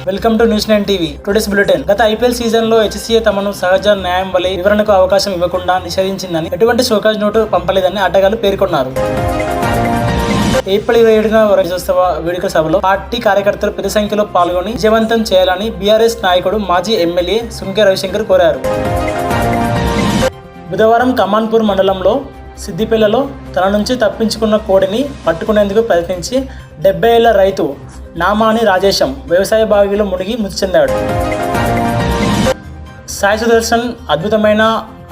Welcome to news 9 TV. Today's bulletin. గత IPL season లో HCA తమను సహజ న్యాయం వలె వివరణకు అవకాశం ఇవ్వకుండా నిషేధించిందని, ఎటువంటి షోకాజ్ నోటు పంపలేదని ఆటగాళ్లు పేర్కొన్నారు. ఏప్రిల్ 27న రాజ్యోత్సవ వేడుక సభలో పార్టీ కార్యకర్తలు పెద్ద సంఖ్యలో పాల్గొని విజయవంతం చేయాలని బీఆర్ఎస్ నాయకుడు మాజీ ఎమ్మెల్యే సుంకె రవిశంకర్ కోరారు. బుధవారం కమాన్పూర్ మండలంలో సిద్దిపేటలో తన నుంచి తప్పించుకున్న కోడిని పట్టుకునేందుకు ప్రయత్నించి 70 ఏళ్ల రైతు నామాని రాజేశం వ్యవసాయ బావిలో మునిగి మృతి చెందాడు. సాయి సుదర్శన్ అద్భుతమైన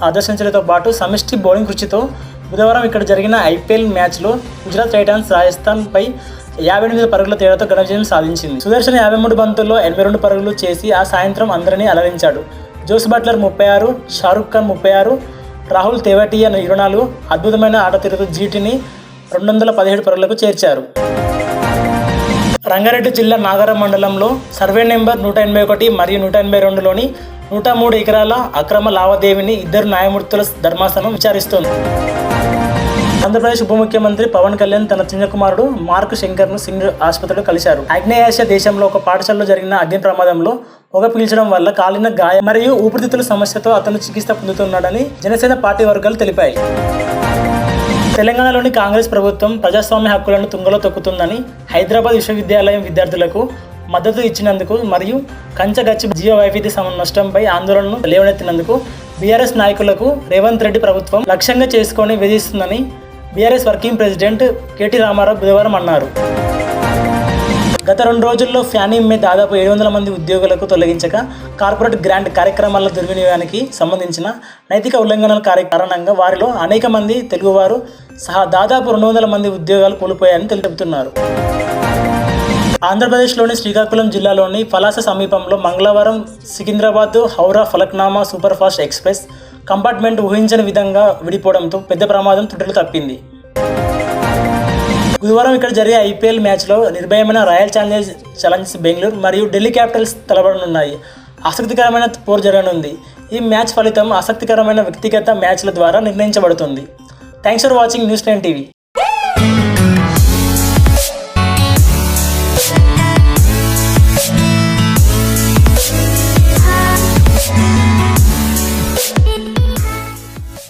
ఆదర్శించడంతో పాటు సమిష్టి బౌలింగ్ కృషితో బుధవారం ఇక్కడ జరిగిన ఐపీఎల్ మ్యాచ్లో గుజరాత్ టైటాన్స్ రాజస్థాన్పై 58 పరుగుల తేడాతో ఘన విజయం సాధించింది. సుదర్శన్ 53 బంతుల్లో 82 పరుగులు చేసి ఆ సాయంత్రం అందరినీ అలరించాడు. జోస్ బట్లర్ 36, షారుఖ్ ఖాన్ 36, రాహుల్ తెవాటియా 24 అద్భుతమైన ఆటతీరుతో జీటీని 217 పరుగులకు చేర్చారు. రంగారెడ్డి జిల్లా నాగారం మండలంలో సర్వే నెంబర్ 181 మరియు 182లోని 103 ఎకరాల అక్రమ లావాదేవీని 2 న్యాయమూర్తుల ధర్మాసనం విచారిస్తోంది. ఆంధ్రప్రదేశ్ ఉప ముఖ్యమంత్రి పవన్ కళ్యాణ్ తన చిన్న కుమారుడు మార్క్ శంకర్ను సింగ్ ఆసుపత్రిలో కలిశారు. ఆగ్నేయాసియా దేశంలో ఒక పాఠశాలలో జరిగిన అగ్ని ప్రమాదంలో పొగ పీల్చడం వల్ల కాలిన గాయం మరియు ఊపిరితిత్తుల సమస్యతో అతను చికిత్స పొందుతున్నాడని జనసేన పార్టీ వర్గాలు తెలిపాయి. తెలంగాణలోని కాంగ్రెస్ ప్రభుత్వం ప్రజాస్వామ్య హక్కులను తుంగలో తొక్కుతుందని హైదరాబాద్ విశ్వవిద్యాలయం విద్యార్థులకు మద్దతు ఇచ్చినందుకు మరియు కంచగచ్చి జీవ వైవిధ్య నష్టంపై ఆందోళనను లేవనెత్తినందుకు బీఆర్ఎస్ నాయకులకు రేవంత్ రెడ్డి ప్రభుత్వం లక్ష్యంగా చేసుకొని వేధిస్తుందని బీఆర్ఎస్ వర్కింగ్ ప్రెసిడెంట్ కేటీ రామారావు బుధవారం అన్నారు. గత 2 రోజుల్లో ఫ్యానిమ్మే దాదాపు 700 మంది ఉద్యోగులకు తొలగించక కార్పొరేట్ గ్రాంట్ కార్యక్రమాల దుర్వినియోగానికి సంబంధించిన నైతిక ఉల్లంఘనల కారణంగా వారిలో అనేక మంది తెలుగువారు సహా దాదాపు 200 మంది ఉద్యోగాలు కోల్పోయాయని తెలుపుతున్నారు. ఆంధ్రప్రదేశ్లోని శ్రీకాకుళం జిల్లాలోని పలాస సమీపంలో మంగళవారం Secunderabad Howrah Falaknuma super fast express compartment ఊహించని విధంగా విడిపోవడంతో పెద్ద ప్రమాదం తుట్టలు తప్పింది. బుధవారం ఇక్కడ జరిగే ఐపీఎల్ మ్యాచ్లో నిర్భయమైన రాయల్ ఛాలెంజర్స్ బెంగళూరు మరియు ఢిల్లీ క్యాపిటల్స్ తలపడనున్నాయి. ఆసక్తికరమైన పోరు జరగనుంది. ఈ మ్యాచ్ ఫలితం ఆసక్తికరమైన వ్యక్తిగత మ్యాచ్ల ద్వారా నిర్ణయించబడుతుంది. Thanks for watching news 9 TV.